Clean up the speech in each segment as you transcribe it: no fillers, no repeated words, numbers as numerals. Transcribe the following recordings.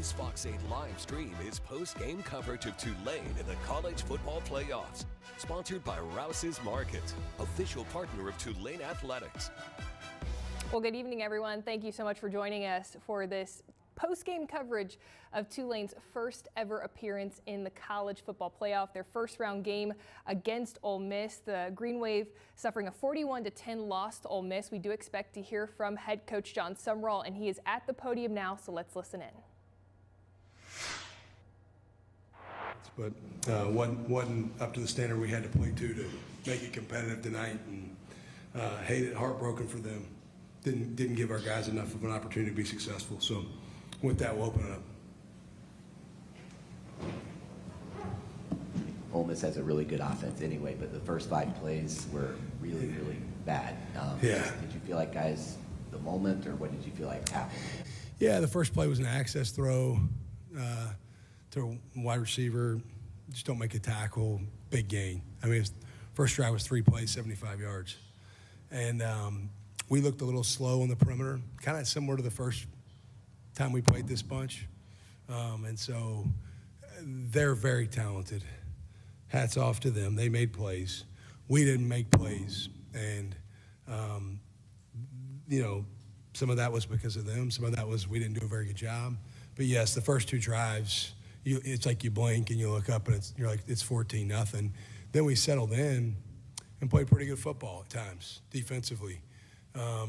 This Fox 8 live stream is post-game coverage of Tulane in the college football playoffs. Sponsored by Rouse's Market, official partner of Tulane Athletics. Well, good evening, everyone. Thank you so much for joining us for this post-game coverage of Tulane's first ever appearance in the college football playoff, their first round game against Ole Miss. The Green Wave suffering a 41-10 loss to Ole Miss. We do expect to hear from head coach John Sumrall, and he is at the podium now, so let's listen in. But wasn't up to the standard we had to play to make it competitive tonight, and hated, heartbroken for them. Didn't give our guys enough of an opportunity to be successful. So with that, we'll open it up. Ole Miss has a really good offense anyway, but the first 5 plays were really, really bad. Yeah. Did you feel like, guys, the moment, or what did you feel like happened? Yeah, the first play was an access throw to a wide receiver. Just don't make a tackle, big gain. I mean, first drive was 3 plays, 75 yards. And we looked a little slow on the perimeter, kind of similar to the first time we played this bunch. And so they're very talented. Hats off to them. They made plays. We didn't make plays. And, you know, some of that was because of them. Some of that was we didn't do a very good job. But, yes, the first 2 drives, it's like you blink and you look up and you're like, it's 14-0. Then we settled in and played pretty good football at times, defensively. I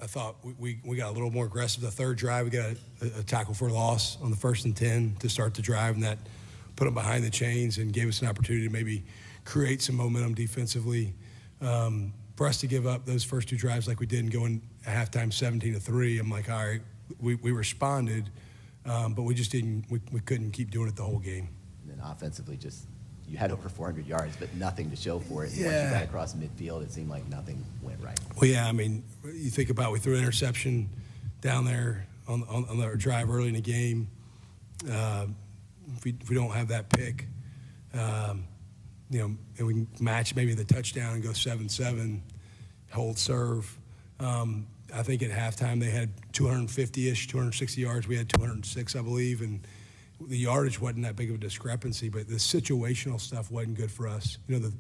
thought we got a little more aggressive. The third drive, we got a tackle for a loss on the 1st and 10 to start the drive, and that put them behind the chains and gave us an opportunity to maybe create some momentum defensively. For us to give up those first 2 drives like we did and go in at halftime 17-3, I'm like, all right, we responded, but we just didn't. We couldn't keep doing it the whole game. And then offensively, just you had over 400 yards, but nothing to show for it. Yeah. Once you got across midfield, it seemed like nothing went right. Well, yeah, I mean, you think about we threw an interception down there on our drive early in the game. If we don't have that pick, you know, and we can match maybe the touchdown and go 7-7, hold serve. I think at halftime they had 250-ish, 260 yards. We had 206, I believe, and the yardage wasn't that big of a discrepancy, but the situational stuff wasn't good for us. You know, the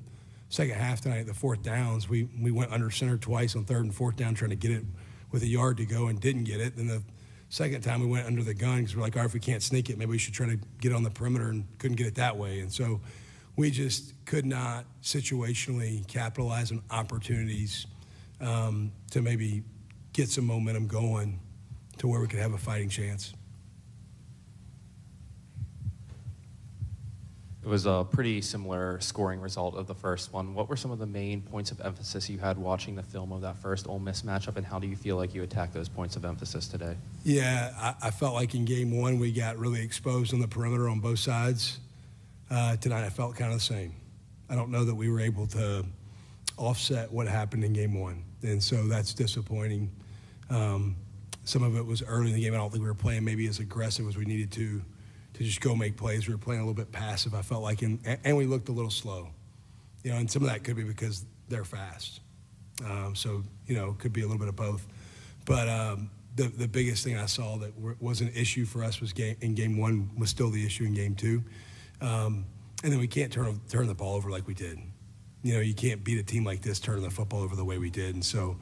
second half tonight, the 4th downs, we went under center twice on 3rd and 4th down trying to get it with a yard to go and didn't get it. Then the second time we went under the gun because we're like, all right, if we can't sneak it, maybe we should try to get on the perimeter, and couldn't get it that way. And so we just could not situationally capitalize on opportunities to maybe get some momentum going to where we could have a fighting chance. It was a pretty similar scoring result of the first one. What were some of the main points of emphasis you had watching the film of that first Ole Miss matchup, and how do you feel like you attacked those points of emphasis today? Yeah, I felt like in game 1 we got really exposed on the perimeter on both sides. Tonight I felt kind of the same. I don't know that we were able to offset what happened in game 1, and so that's disappointing. Some of it was early in the game. I don't think we were playing maybe as aggressive as we needed to just go make plays. We were playing a little bit passive, I felt like, and we looked a little slow. You know, and some of that could be because they're fast. So, you know, it could be a little bit of both. But the biggest thing I saw that was an issue for us was in game 1 was still the issue in game 2. And then we can't turn the ball over like we did. You know, you can't beat a team like this turning the football over the way we did. And so,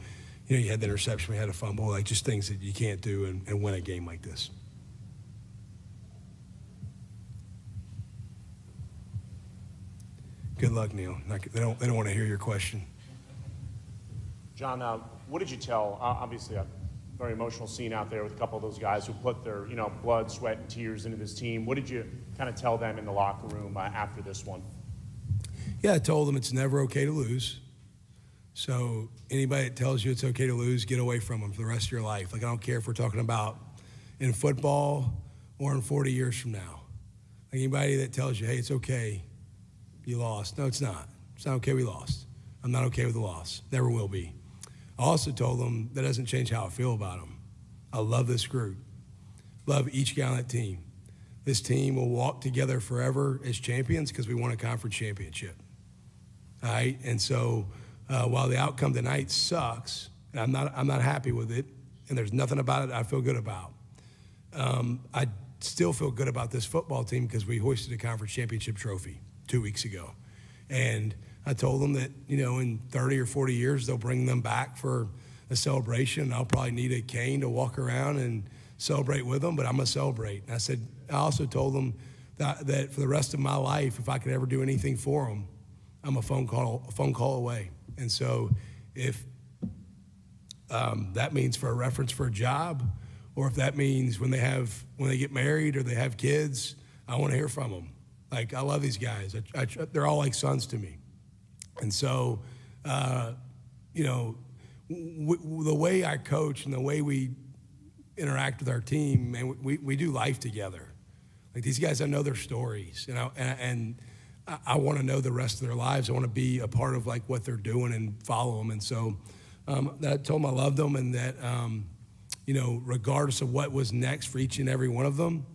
you know, you had the interception, we had a fumble, like just things that you can't do and win a game like this. Good luck, Neil. They don't want to hear your question. John, what did you tell? Obviously, a very emotional scene out there with a couple of those guys who put their, you know, blood, sweat, and tears into this team. What did you kind of tell them in the locker room after this one? Yeah, I told them it's never okay to lose. So anybody that tells you it's okay to lose, get away from them for the rest of your life. Like, I don't care if we're talking about in football or in 40 years from now. Like, anybody that tells you, hey, it's okay, you lost. No, it's not. It's not okay we lost. I'm not okay with the loss. Never will be. I also told them that doesn't change how I feel about them. I love this group. Love each guy on that team. This team will walk together forever as champions because we won a conference championship. All right? And so while the outcome tonight sucks, and I'm not happy with it, and there's nothing about it I feel good about, I still feel good about this football team because we hoisted a conference championship trophy 2 weeks ago. And I told them that, in 30 or 40 years, they'll bring them back for a celebration. I'll probably need a cane to walk around and celebrate with them, but I'm going to celebrate. And I also told them that for the rest of my life, if I could ever do anything for them, I'm a phone call away. And so if that means for a reference for a job, or if that means when they get married or they have kids, I want to hear from them. Like, I love these guys. They're all like sons to me. And so, the way I coach and the way we interact with our team, man, we do life together. Like, these guys, I know their stories, and I want to know the rest of their lives. I want to be a part of like what they're doing and follow them. And so, I told them I loved them, and that regardless of what was next for each and every one of them,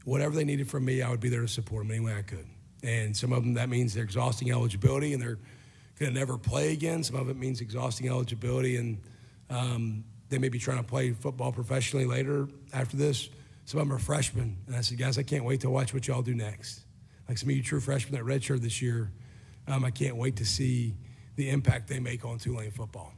whatever they needed from me, I would be there to support them any way I could. And some of them, that means they're exhausting eligibility and they're going to never play again. Some of it means exhausting eligibility and they may be trying to play football professionally later after this. Some of them are freshmen. And I said, guys, I can't wait to watch what y'all do next. Like some of you true freshmen that redshirt this year, I can't wait to see the impact they make on Tulane football.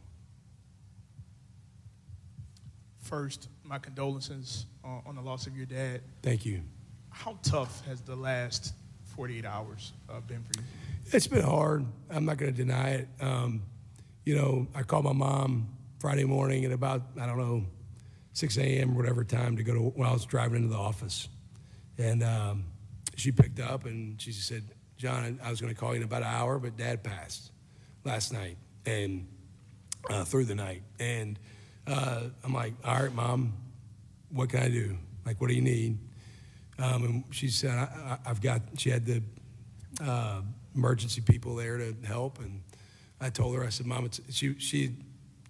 First, my condolences on the loss of your dad. Thank you. How tough has the last 48 hours been for you? It's been hard. I'm not going to deny it. I called my mom Friday morning at about, 6 a.m. or whatever time to go to when I was driving into the office. And she picked up and she said, John, I was going to call you in about an hour, but Dad passed last night and through the night. And I'm like, all right, Mom, what can I do? Like, what do you need? And she said, she had the emergency people there to help. And I told her, I said, Mom, she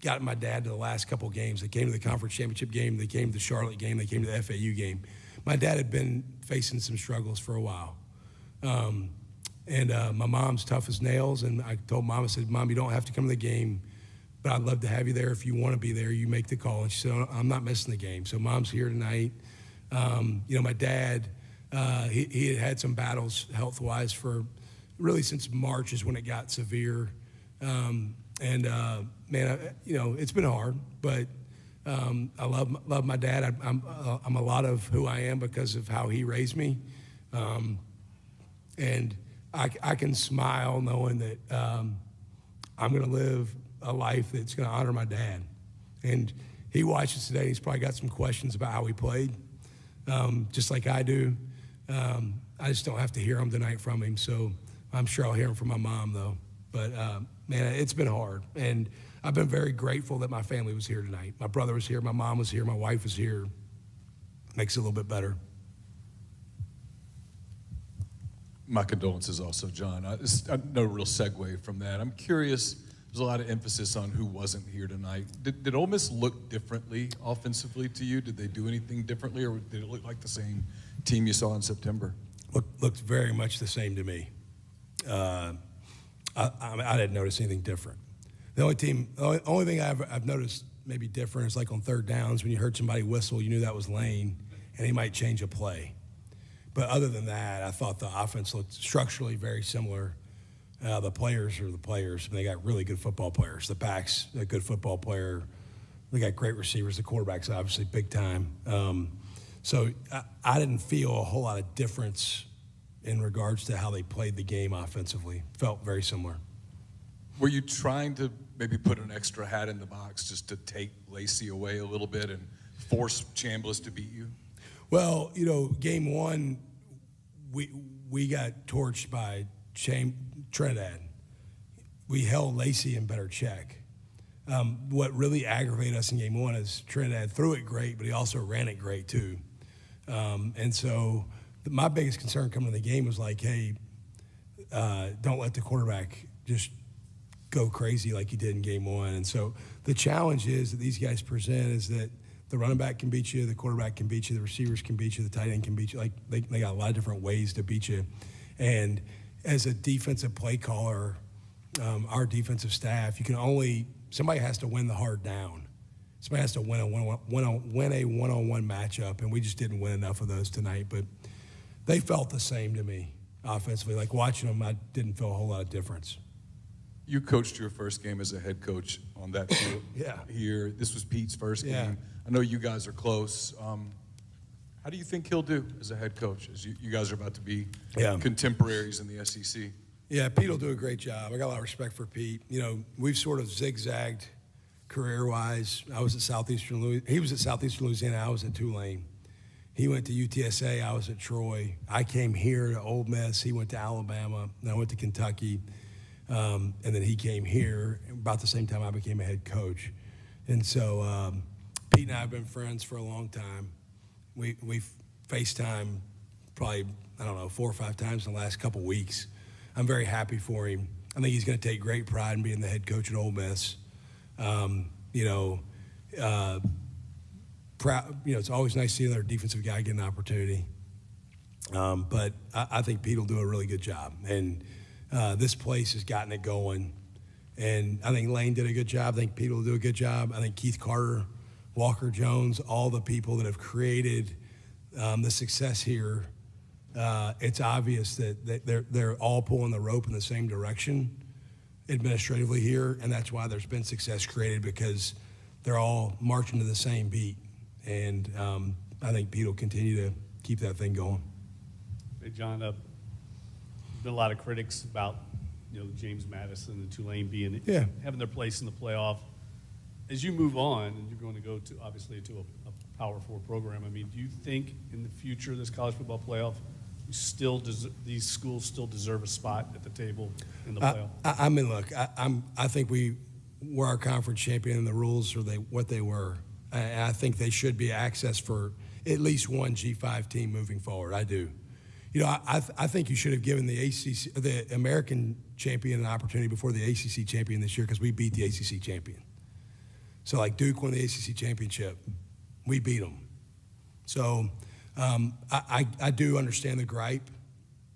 got my dad to the last couple games. They came to the conference championship game. They came to the Charlotte game. They came to the FAU game. My dad had been facing some struggles for a while. My mom's tough as nails. And I told Mom, I said, Mom, you don't have to come to the game, but I'd love to have you there. If you want to be there, you make the call. And she said, I'm not missing the game. So Mom's here tonight. My dad, he had some battles health-wise for really since March is when it got severe. It's been hard, but I love my dad. I'm a lot of who I am because of how he raised me. And I can smile knowing that I'm going to live a life that's going to honor my dad. And he watches today. He's probably got some questions about how he played, just like I do. I just don't have to hear them tonight from him. So I'm sure I'll hear them from my mom, though. But, it's been hard. And I've been very grateful that my family was here tonight. My brother was here. My mom was here. My wife was here. Makes it a little bit better. My condolences also, John. No real segue from that. I'm curious, there's a lot of emphasis on who wasn't here tonight. Did Ole Miss look differently offensively to you? Did they do anything differently, or did it look like the same team you saw in September? Looked very much the same to me. I didn't notice anything different. The only thing I've noticed maybe different is like on third downs when you heard somebody whistle, you knew that was Lane, and he might change a play. But other than that, I thought the offense looked structurally very similar. The players are the players. They got really good football players. The back's a good football player. They got great receivers. The quarterback's obviously big time. So I didn't feel a whole lot of difference in regards to how they played the game offensively. Felt very similar. Were you trying to maybe put an extra hat in the box just to take Lacey away a little bit and force Chambliss to beat you? Well, game one, we got torched by Trinidad. We held Lacey in better check. What really aggravated us in game one is Trinidad threw it great, but he also ran it great too. And so my biggest concern coming to the game was like, hey, don't let the quarterback just go crazy like he did in game one. And so the challenge is that these guys present is that the running back can beat you, the quarterback can beat you, the receivers can beat you, the tight end can beat you. Like they got a lot of different ways to beat you. And as a defensive play caller, our defensive staff, somebody has to win the hard down. somebody has to win a one-on-one matchup, and we just didn't win enough of those tonight. But they felt the same to me offensively. Like watching them, I didn't feel a whole lot of difference. You coached your first game as a head coach on that field here. This was Pete's first game. I know you guys are close. How do you think he'll do as a head coach, as you guys are about to be contemporaries in the SEC? Yeah, Pete will do a great job. I got a lot of respect for Pete. You know, we've sort of zigzagged career-wise. I was at Southeastern Louisiana. He was at Southeastern Louisiana. I was at Tulane. He went to UTSA. I was at Troy. I came here to Ole Miss. He went to Alabama. And I went to Kentucky. And then he came here about the same time I became a head coach. And so Pete and I have been friends for a long time. We've FaceTime probably, 4 or 5 times in the last couple weeks. I'm very happy for him. I think he's going to take great pride in being the head coach at Ole Miss. It's always nice to see another defensive guy get an opportunity. But I think Pete will do a really good job. And this place has gotten it going. And I think Lane did a good job. I think Pete will do a good job. I think Keith Carter, Walker Jones, all the people that have created the success here, it's obvious that they're all pulling the rope in the same direction administratively here, and that's why there's been success created, because they're all marching to the same beat. And I think Pete will continue to keep that thing going. Hey, John, there's been a lot of critics about James Madison and Tulane having their place in the playoff. As you move on, and you're going to go to obviously to a Power 4 program, I mean, do you think in the future this college football playoff, these schools still deserve a spot at the table in the playoff? I think we were our conference champion, and the rules are what they were. I think they should be access for at least one G5 team moving forward. I do. I think you should have given the American champion an opportunity before the ACC champion this year, because we beat the ACC champion. So, like, Duke won the ACC championship. We beat them. So I do understand the gripe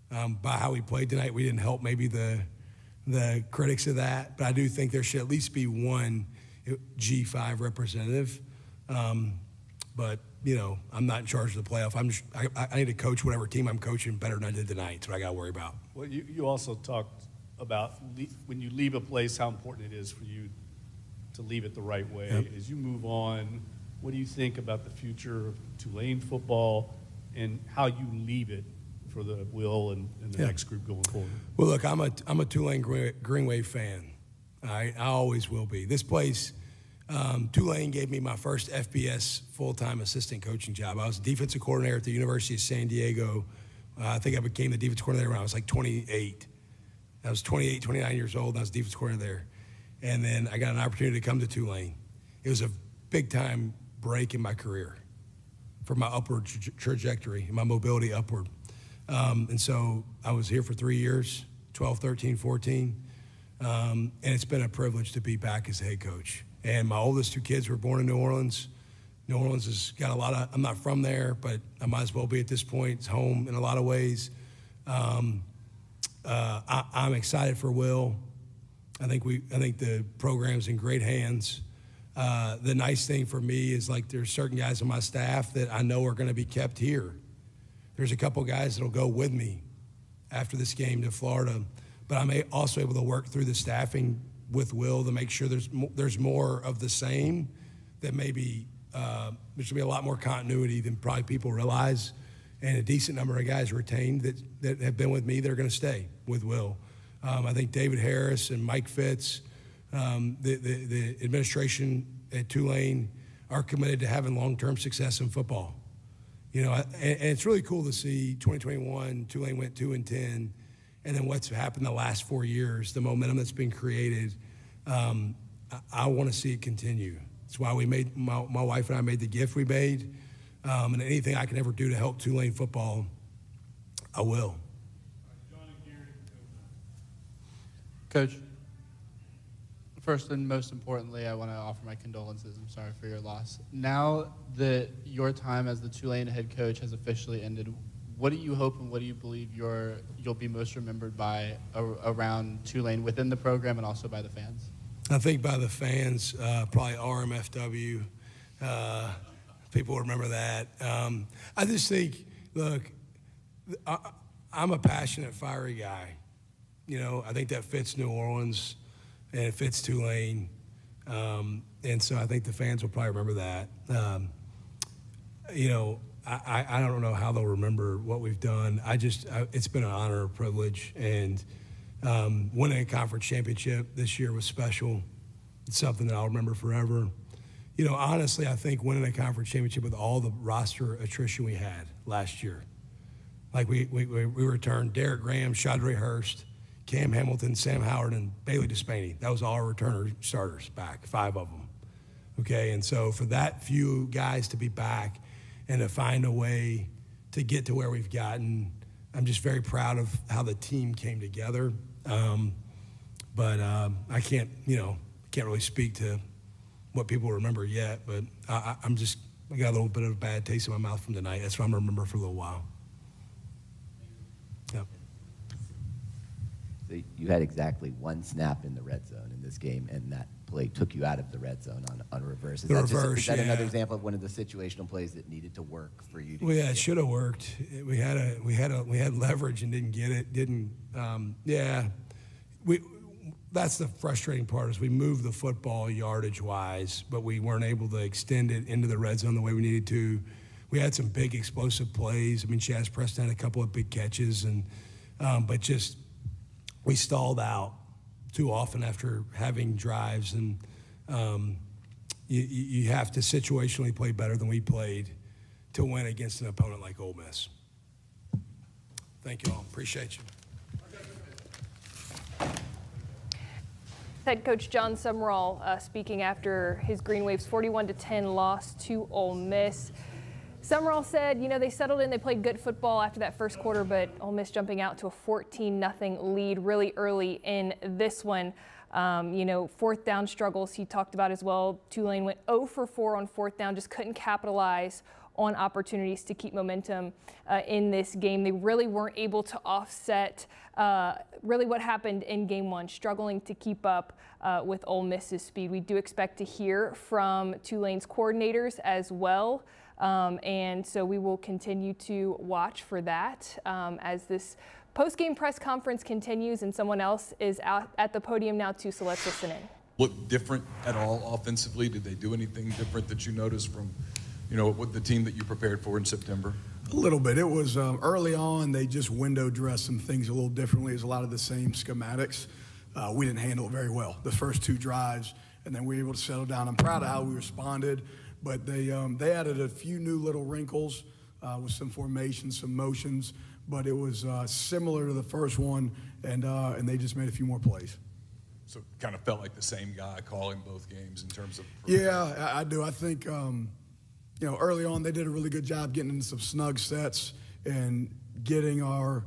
by how we played tonight. We didn't help maybe the critics of that, but I do think there should at least be one G5 representative. But, I'm not in charge of the playoff. I need to coach whatever team I'm coaching better than I did tonight. That's what I got to worry about. Well, you also talked about when you leave a place, how important it is for you to leave it the right way. Yep. As you move on, what do you think about the future of Tulane football and how you leave it for the Will and the next group going forward? Well, look, I'm a Tulane Green Wave fan. I always will be. This place, Tulane gave me my first FBS full-time assistant coaching job. I was a defensive coordinator at the University of San Diego. I think I became the defensive coordinator when I was like 28. I was 28, 29 years old, and I was defensive coordinator there. And then I got an opportunity to come to Tulane. It was a big-time break in my career for my upward trajectory, my mobility upward. And so I was here for 3 years, 12, 13, 14. And it's been a privilege to be back as a head coach. And my oldest 2 kids were born in New Orleans. New Orleans has got a lot of, I'm not from there, but I might as well be at this point. It's home in a lot of ways. I'm excited for Will. I think the program's in great hands. The nice thing for me is, like, there's certain guys on my staff that I know are going to be kept here. There's a couple guys that'll go with me after this game to Florida, but I'm also able to work through the staffing with Will to make sure there's more of the same, that maybe there's going to be a lot more continuity than probably people realize, and a decent number of guys retained that have been with me that are going to stay with Will. I think David Harris and Mike Fitz, the administration at Tulane, are committed to having long-term success in football. And it's really cool to see 2021, Tulane went 2-10, and then what's happened the last 4 years, the momentum that's been created. I want to see it continue. That's why we made, my wife and I made the gift we made, and anything I can ever do to help Tulane football, I will. Coach, first and most importantly, I want to offer my condolences. I'm sorry for your loss. Now that your time as the Tulane head coach has officially ended, what do you hope and what do you believe you'll be most remembered by around Tulane, within the program and also by the fans? I think by the fans, probably RMFW. People remember that. I just think, look, I'm a passionate, fiery guy. You know, I think that fits New Orleans and it fits Tulane. And so I think the fans will probably remember that. You know, I don't know how they'll remember what we've done. It's been an honor, a privilege, and winning a conference championship this year was special. It's something that I'll remember forever. You know, honestly, I think winning a conference championship with all the roster attrition we had last year, like we returned Derek Graham, Shadre Hurst, Cam Hamilton, Sam Howard, and Bailey Despaney. That was all our returner starters back, 5 of them. Okay, and so for that few guys to be back and to find a way to get to where we've gotten, I'm just very proud of how the team came together. But I can't really speak to what people remember yet, but I got a little bit of a bad taste in my mouth from tonight. That's what I'm going to remember for a little while. Yep. So you had exactly 1 snap in the red zone in this game, and that play took you out of the red zone on a reverse. Is that another example of one of the situational plays that needed to work for you? Well, yeah, it should have worked. We had leverage and didn't get it. That's the frustrating part is we moved the football yardage-wise, but we weren't able to extend it into the red zone the way we needed to. We had some big explosive plays. I mean, Chaz Preston had a couple of big catches, but just we stalled out too often after having drives. And you have to situationally play better than we played to win against an opponent like Ole Miss. Thank you all. Appreciate you. Head coach John Sumrall speaking after his Green Waves 41-10 loss to Ole Miss. Sumrall said, you know, they settled in, they played good football after that first quarter, but Ole Miss jumping out to a 14-0 lead really early in this one. You know, 4th down struggles he talked about as well. Tulane went 0 for 4 on 4th down, just couldn't capitalize on opportunities to keep momentum in this game. They really weren't able to offset really what happened in game 1, struggling to keep up with Ole Miss's speed. We do expect to hear from Tulane's coordinators as well. And so we will continue to watch for that as this post-game press conference continues, and someone else is out at the podium now too, so let's listen in. Look different at all offensively? Did they do anything different that you noticed from, you know, with the team that you prepared for in September? A little bit. It was early on, they just window dressed some things a little differently. It's a lot of the same schematics. We didn't handle it very well the first 2 drives, and then we were able to settle down. I'm proud of how we responded, but they added a few new little wrinkles with some formations, some motions, but it was similar to the first one, and they just made a few more plays. So it kind of felt like the same guy calling both games in terms of. Yeah, I do. I think, you know, early on they did a really good job getting into some snug sets and getting our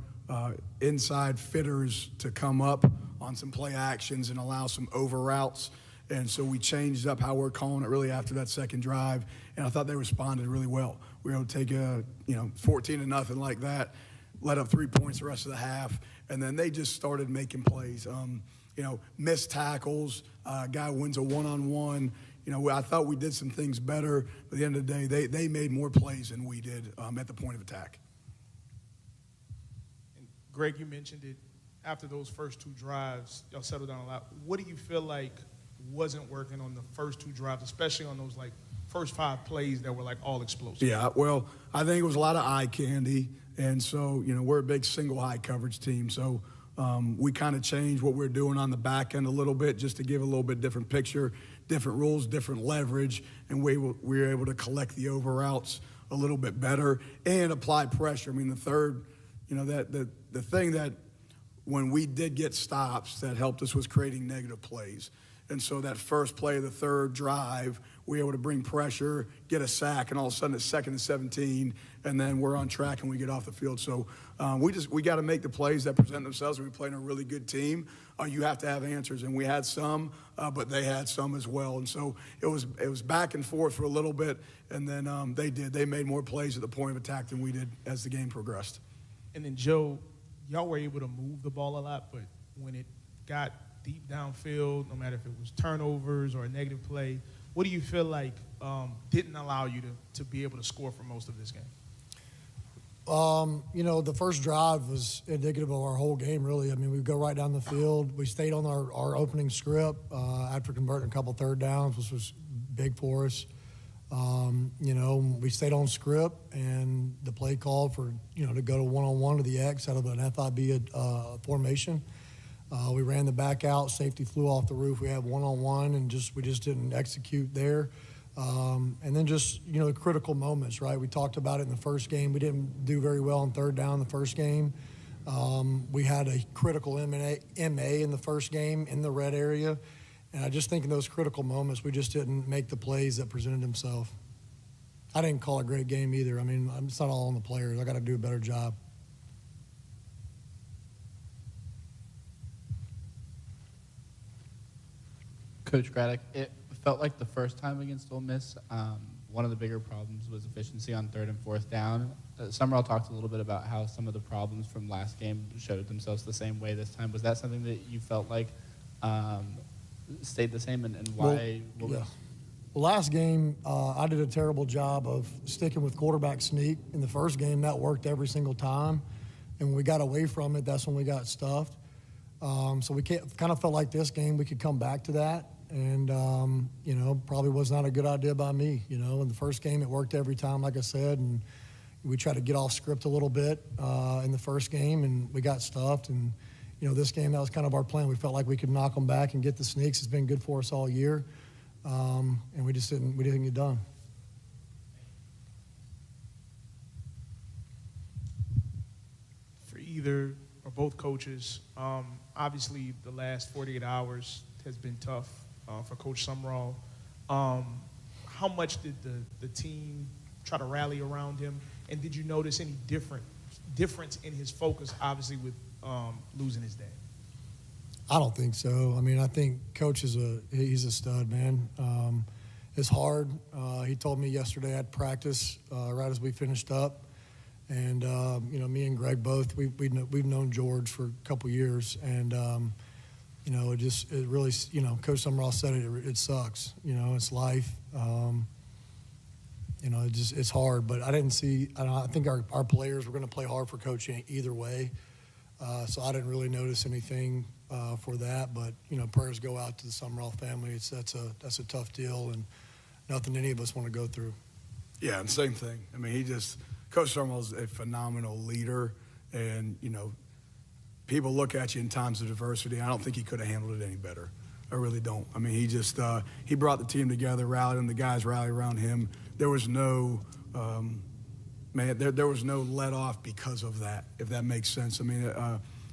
inside fitters to come up on some play actions and allow some over routes. And so we changed up how we're calling it really after that second drive, and I thought they responded really well. We were able to take 14-0 like that, let up 3 points the rest of the half, and then they just started making plays. You know, missed tackles, guy wins a one-on-one. You know, I thought we did some things better, but at the end of the day, they made more plays than we did at the point of attack. And Greg, you mentioned it. After those first 2 drives, y'all settled down a lot. What do you feel like wasn't working on the first 2 drives, especially on those like first 5 plays that were like all explosive? Yeah, well, I think it was a lot of eye candy, and so, you know, we're a big single high coverage team, so we kind of changed what we're doing on the back end a little bit just to give a little bit different picture, different rules, different leverage, and we were able to collect the over routes a little bit better and apply pressure. I mean, the third, you know, the thing that when we did get stops that helped us was creating negative plays. And so that first play of the third drive, we were able to bring pressure, get a sack, and all of a sudden it's 2nd and 17, and then we're on track and we get off the field. So we got to make the plays that present themselves. When we play in a really good team, you have to have answers, and we had some, but they had some as well. And so it was back and forth for a little bit, and then they made more plays at the point of attack than we did as the game progressed. And then Joe, y'all were able to move the ball a lot, but when it got deep downfield, no matter if it was turnovers or a negative play, what do you feel like didn't allow you to be able to score for most of this game? The first drive was indicative of our whole game, really. I mean, we go right down the field. We stayed on our opening script after converting a couple third downs, which was big for us. We stayed on script, and the play called for, to go to one-on-one to the X out of an FIB formation. We ran the back out. Safety flew off the roof. We had one-on-one, and we just didn't execute there. And then just, critical moments, right? We talked about it in the first game. We didn't do very well on third down the first game. We had a critical MA in the first game in the red area. And I just think in those critical moments, we just didn't make the plays that presented themselves. I didn't call a great game either. I mean, it's not all on the players. I got to do a better job. Coach Craddock, it felt like the first time against Ole Miss, one of the bigger problems was efficiency on third and fourth down. Summerall talked a little bit about how some of the problems from last game showed themselves the same way this time. Was that something that you felt like stayed the same, and why? Well, last game, I did a terrible job of sticking with quarterback sneak. In the first game, that worked every single time. And when we got away from it, that's when we got stuffed. So we kind of felt like this game we could come back to that. And, probably was not a good idea by me. In the first game, it worked every time, like I said. And we tried to get off script a little bit in the first game, and we got stuffed. And, this game, that was kind of our plan. We felt like we could knock them back and get the sneaks. It's been good for us all year. And we didn't get done. For either or both coaches, obviously the last 48 hours has been tough for Coach Summerall. How much did the team try to rally around him? And did you notice any difference in his focus, obviously, with losing his dad? I don't think so. I mean, I think Coach he's a stud, man. It's hard. He told me yesterday at practice right as we finished up. And, me and Greg both, we've known George for a couple years. And, it really, Coach Summerall said it sucks. It's life. It's hard. But I think our players were going to play hard for Coach either way. So I didn't really notice anything for that. But, prayers go out to the Summerall family. That's a tough deal and nothing any of us want to go through. Yeah, and same thing. I mean, Coach Summerall's a phenomenal leader. And, people look at you in times of adversity. I don't think he could have handled it any better. I really don't. I mean, he brought the team together, rallied, and the guys rallied around him. There was no there was no let off because of that, if that makes sense. I mean,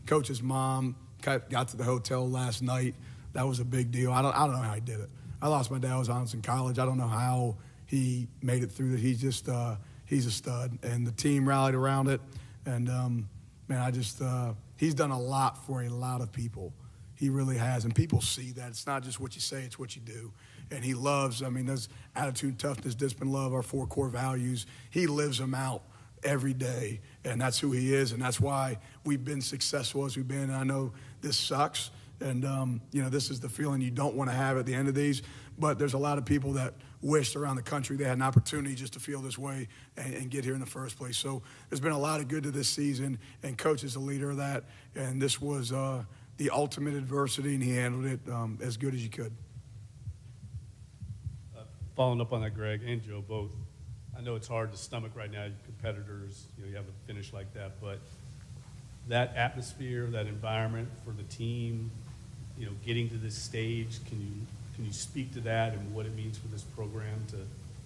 Coach's mom got to the hotel last night. That was a big deal. I don't know how he did it. I lost my dad when I was in college. I don't know how he made it through that. He's a stud, and the team rallied around it. And he's done a lot for a lot of people. He really has, and people see that. It's not just what you say, it's what you do. And he loves, those attitude, toughness, discipline, love, our 4 core values. He lives them out every day, and that's who he is, and that's why we've been successful as we've been. And I know this sucks, and, this is the feeling you don't want to have at the end of these, but there's a lot of people that wished around the country they had an opportunity just to feel this way and get here in the first place. So there's been a lot of good to this season, and Coach is a leader of that, and this was the ultimate adversity, and he handled it as good as you could. Following up on that, Greg and Joe both, I know it's hard to stomach right now, your competitors, you have a finish like that, but that atmosphere, that environment for the team, getting to this stage, can you speak to that and what it means for this program to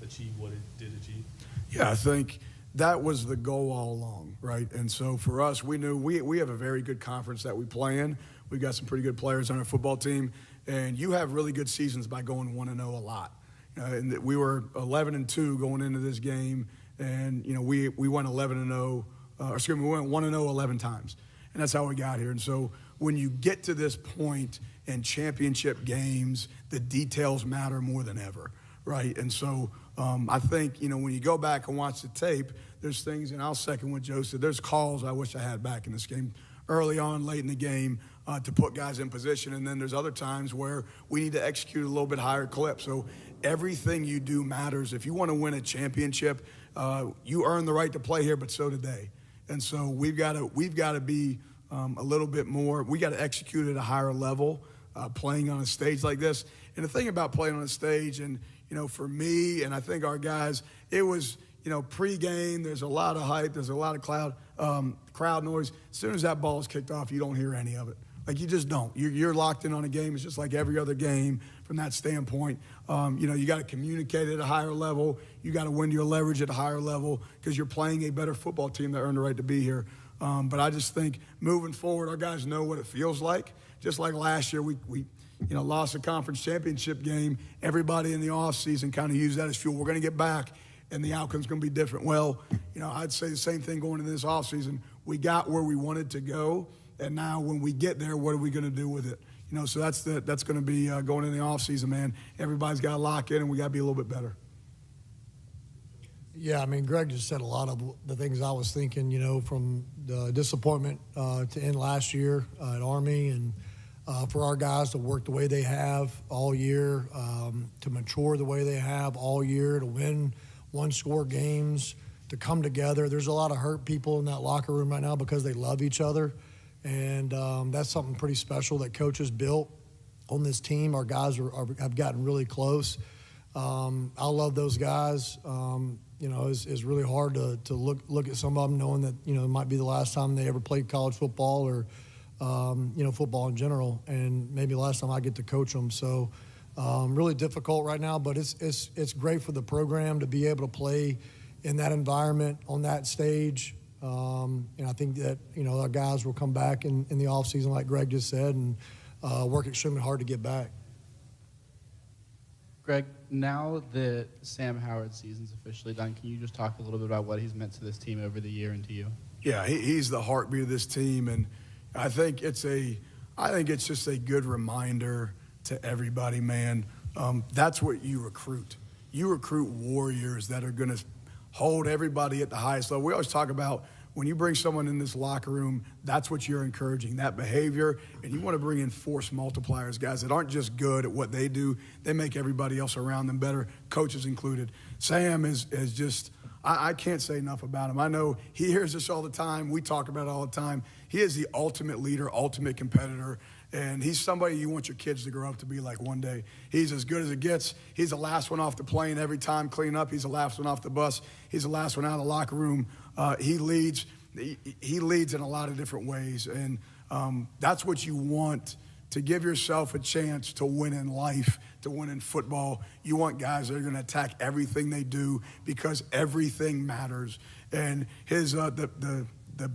achieve what it did achieve? Yeah, I think that was the goal all along, right? And so for us, we knew we have a very good conference that we play in. We've got some pretty good players on our football team, and you have really good seasons by going 1-0 a lot. And we were 11-2 going into this game, and we went 11-0. We went 1-0 11 times, and that's how we got here. And so when you get to this point in championship games, the details matter more than ever, right? And so I think when you go back and watch the tape, there's things, and I'll second what Joe said. There's calls I wish I had back in this game, early on, late in the game, to put guys in position, and then there's other times where we need to execute a little bit higher clip. So everything you do matters. If you want to win a championship, you earn the right to play here, but so did they. And so we've got to be a little bit more. We got to execute at a higher level, playing on a stage like this. And the thing about playing on a stage, and for me, and I think our guys, it was pregame. There's a lot of hype. There's a lot of crowd noise. As soon as that ball is kicked off, you don't hear any of it. Like, you just don't. You're locked in on a game. It's just like every other game from that standpoint. You got to communicate at a higher level. You got to win your leverage at a higher level because you're playing a better football team that earned the right to be here. But I just think moving forward, our guys know what it feels like. Just like last year, we lost a conference championship game. Everybody in the offseason kind of used that as fuel. We're going to get back, and the outcome's going to be different. Well, I'd say the same thing going into this offseason. We got where we wanted to go. And now when we get there, what are we going to do with it? So that's going to be going in the offseason, man. Everybody's got to lock in, and we got to be a little bit better. Yeah, I mean, Greg just said a lot of the things I was thinking, from the disappointment to end last year at Army, and for our guys to work the way they have all year, to mature the way they have all year, to win one-score games, to come together. There's a lot of hurt people in that locker room right now because they love each other. And that's something pretty special that coaches built on this team. Our guys have gotten really close. I love those guys. It's really hard to look at some of them knowing that, it might be the last time they ever played college football or, football in general, and maybe the last time I get to coach them. So really difficult right now, but it's great for the program to be able to play in that environment on that stage. And I think that, our guys will come back in the offseason, like Greg just said, and work extremely hard to get back. Greg, now that Sam Howard's season's officially done, can you just talk a little bit about what he's meant to this team over the year and to you? Yeah, he's the heartbeat of this team, and I think it's just a good reminder to everybody, man. That's what you recruit. You recruit warriors that are going to hold everybody at the highest level. We always talk about when you bring someone in this locker room, that's what you're encouraging, that behavior, and you want to bring in force multipliers, guys that aren't just good at what they do. They make everybody else around them better, coaches included. Sam is just – I can't say enough about him. I know he hears this all the time. We talk about it all the time. He is the ultimate leader, ultimate competitor, and he's somebody you want your kids to grow up to be like one day. He's as good as it gets. He's the last one off the plane every time, clean up. He's the last one off the bus. He's the last one out of the locker room. He leads in a lot of different ways, and that's what you want to give yourself a chance to win in life, to win in football. You want guys that are going to attack everything they do because everything matters. And his the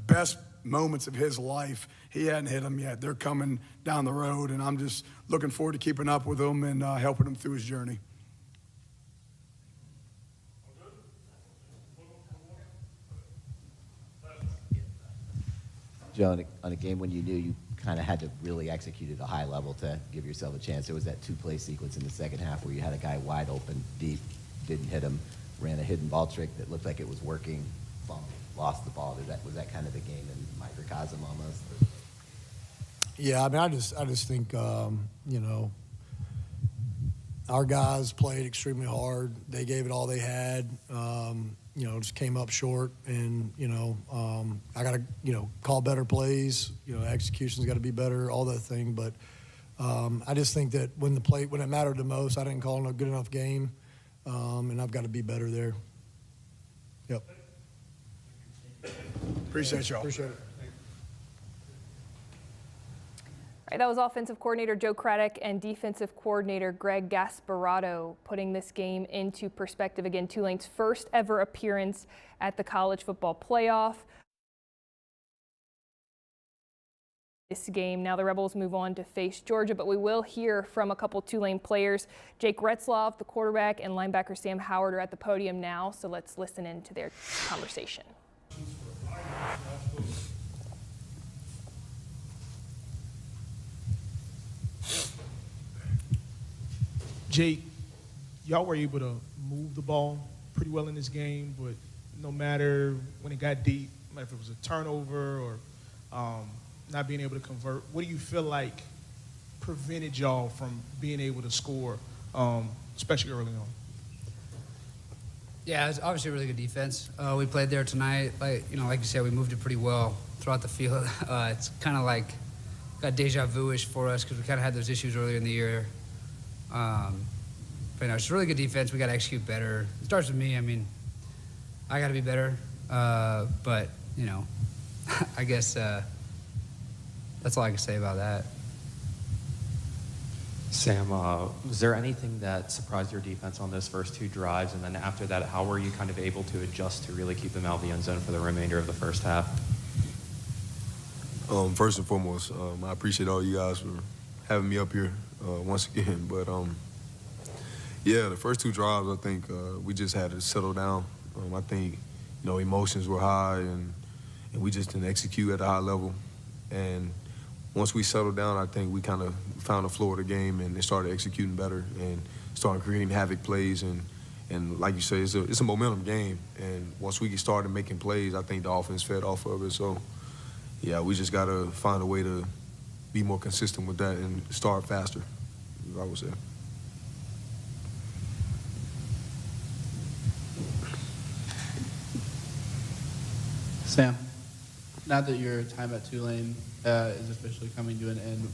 best moments of his life, he hadn't hit them yet. They're coming down the road, and I'm just looking forward to keeping up with him and helping him through his journey. Joe, on a game when you knew you kind of had to really execute at a high level to give yourself a chance, there was that two-play sequence in the second half where you had a guy wide open, deep, didn't hit him, ran a hidden ball trick that looked like it was working, fumbled, lost the ball. Was that kind of the game in microcosm almost? Yeah, I mean, I just think, our guys played extremely hard. They gave it all they had. Just came up short, and I got to call better plays. Execution's got to be better, all that thing. But I just think that when it mattered the most, I didn't call a good enough game, and I've got to be better there. Yep. Appreciate y'all. Appreciate it. All right, that was offensive coordinator Joe Craddock and defensive coordinator Greg Gasparato putting this game into perspective. Again, Tulane's first ever appearance at the college football playoff. This game, now the Rebels move on to face Georgia, but we will hear from a couple Tulane players. Jake Retzloff, the quarterback, and linebacker Sam Howard are at the podium now, so let's listen in to their conversation. Jake, y'all were able to move the ball pretty well in this game, but no matter when it got deep, if it was a turnover or not being able to convert, what do you feel like prevented y'all from being able to score especially early on? Yeah, it's obviously a really good defense. We played there tonight. Like you said, we moved it pretty well throughout the field. It's kind of like got deja vu-ish for us because we kind of had those issues earlier in the year. But it's a really good defense. We got to execute better. It starts with me. I mean, I got to be better. But I guess that's all I can say about that. Sam, was there anything that surprised your defense on those first two drives? And then after that, how were you kind of able to adjust to really keep them out of the end zone for the remainder of the first half? First and foremost, I appreciate all you guys for having me up here once again. But, yeah, the first two drives, I think we just had to settle down. I think, emotions were high, and we just didn't execute at a high level. And once we settled down, I think we kind of found the floor of the game and started executing better and started creating havoc plays. And like you say, it's a momentum game. And once we started making plays, I think the offense fed off of it. So, yeah, we just got to find a way to be more consistent with that and start faster, I would say. Sam, now that your time at Tulane is officially coming to an end,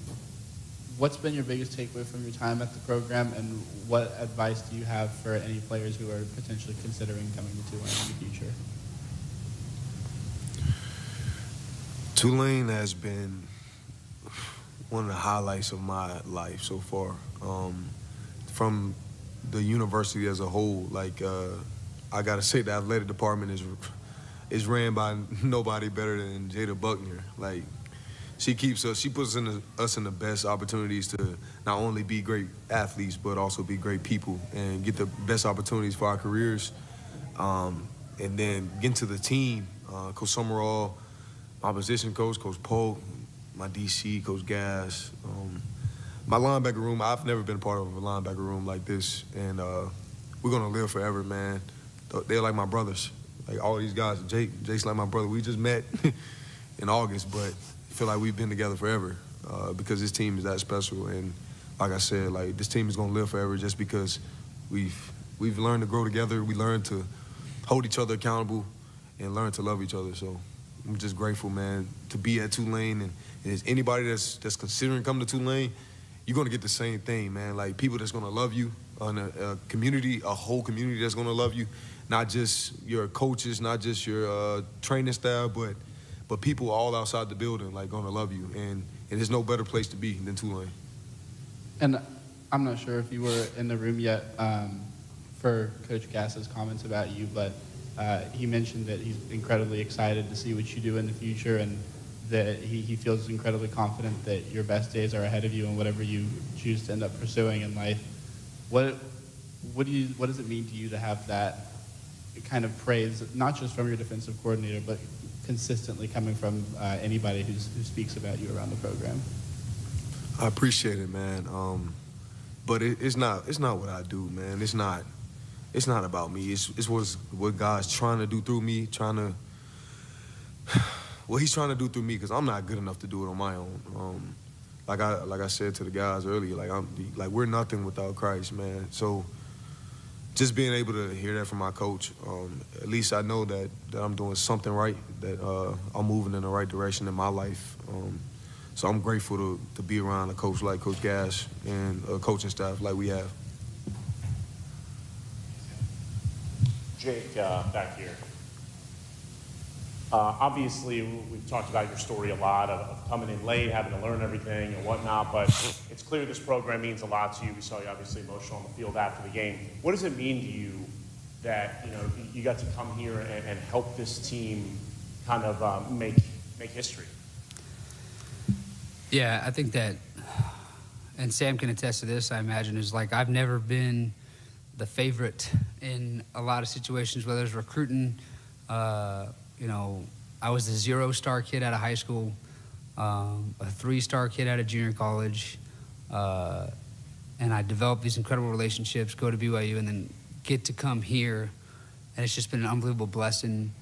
what's been your biggest takeaway from your time at the program, and what advice do you have for any players who are potentially considering coming to Tulane in the future? Tulane has been one of the highlights of my life so far. From the university as a whole, I gotta say the athletic department is ran by nobody better than Jada Buckner. She puts us in the best opportunities to not only be great athletes, but also be great people and get the best opportunities for our careers. And then get to the team, Coach Summerall, my position coach, Coach Polk, my DC, Coach Gass. My linebacker room, I've never been part of a linebacker room like this. And we're gonna live forever, man. They're like my brothers. All these guys, Jake's like my brother. We just met in August, but I feel like we've been together forever because this team is that special. And like I said, this team is gonna live forever just because we've learned to grow together. We learned to hold each other accountable and learn to love each other. So I'm just grateful, man, to be at Tulane. And if anybody that's considering coming to Tulane, you're gonna get the same thing, man. People that's gonna love you, a community, a whole community that's gonna love you. Not just your coaches, not just your training staff, but people all outside the building, gonna love you. And there's no better place to be than Tulane. And I'm not sure if you were in the room yet for Coach Gass's comments about you, but he mentioned that he's incredibly excited to see what you do in the future, and that he feels incredibly confident that your best days are ahead of you and whatever you choose to end up pursuing in life. What does it mean to you to have that kind of praise, not just from your defensive coordinator, but consistently coming from anybody who speaks about you around the program? I appreciate it, man. But it's not what I do, man. It's not about me. It's what God's trying to do through me, what he's trying to do through me, because I'm not good enough to do it on my own. Like I said to the guys earlier, we're nothing without Christ, man. So just being able to hear that from my coach, at least I know that I'm doing something right, that I'm moving in the right direction in my life. So I'm grateful to be around a coach like Coach Gass and a coaching staff like we have. Jake, back here. Obviously, we've talked about your story a lot of coming in late, having to learn everything and whatnot, but it's clear this program means a lot to you. We saw you obviously emotional on the field after the game. What does it mean to you that you got to come here and help this team kind of make history? Yeah, I think that, and Sam can attest to this, I imagine, is I've never been the favorite in a lot of situations, whether it's recruiting. I was a 0-star kid out of high school, a 3-star kid out of junior college, and I developed these incredible relationships, go to BYU, and then get to come here, and it's just been an unbelievable blessing.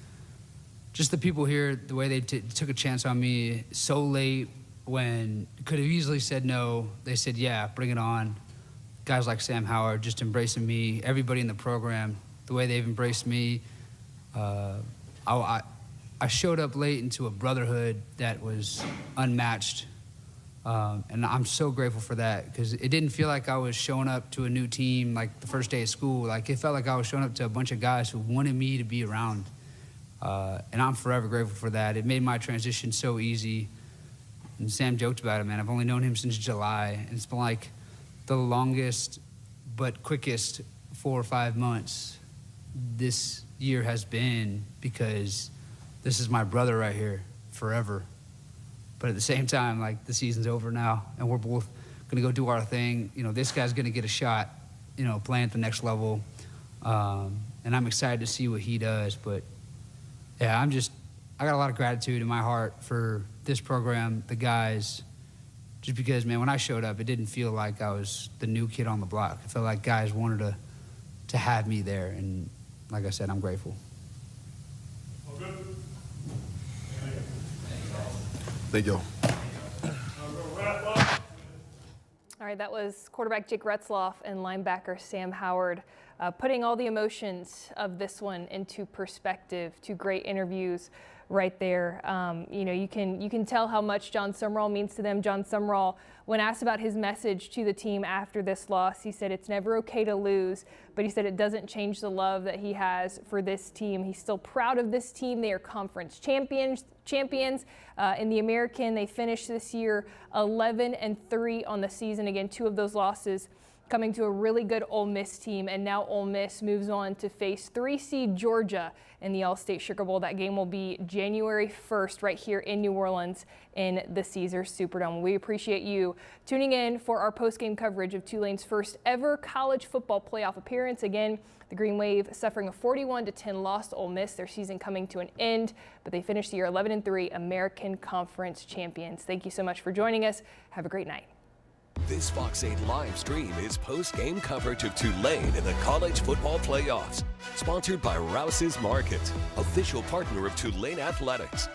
Just the people here, the way they took a chance on me so late when could have easily said no, they said, yeah, bring it on. guys like Sam Howard just embracing me, everybody in the program, the way they've embraced me. I showed up late into a brotherhood that was unmatched, and I'm so grateful for that, because it didn't feel like I was showing up to a new team like the first day of school. Like, it felt like I was showing up to a bunch of guys who wanted me to be around, and I'm forever grateful for that. It made my transition so easy, and Sam joked about it, man. I've only known him since July, and it's been like the longest but quickest 4 or 5 months this year has been, because this is my brother right here forever. But at the same time, like, the season's over now, and we're both gonna go do our thing. You know, this guy's gonna get a shot, you know, playing at the next level. And I'm excited to see what he does. But yeah, I got a lot of gratitude in my heart for this program, the guys, just because, man, when I showed up, it didn't feel like I was the new kid on the block. It felt like guys wanted to have me there. And like I said, I'm grateful. Thank you. All right, that was quarterback Jake Retzloff and linebacker Sam Howard, putting all the emotions of this one into perspective. 2 great interviews right there. You know, you can tell how much John Sumrall means to them. John Sumrall, when asked about his message to the team after this loss, he said it's never okay to lose, but he said it doesn't change the love that he has for this team. He's still proud of this team. They are conference champions. In the American, they finished this year 11-3 on the season. Again, 2 of those losses coming to a really good Ole Miss team, and now Ole Miss moves on to face 3-seed Georgia in the All-State Sugar Bowl. That game will be January 1st right here in New Orleans in the Caesars Superdome. We appreciate you tuning in for our post-game coverage of Tulane's first ever college football playoff appearance. Again, the Green Wave suffering a 41-10 loss to Ole Miss, their season coming to an end, but they finished the year 11-3 American Conference champions. Thank you so much for joining us. Have a great night. This Fox 8 live stream is post-game coverage of Tulane in the college football playoffs. Sponsored by Rouse's Market, official partner of Tulane Athletics.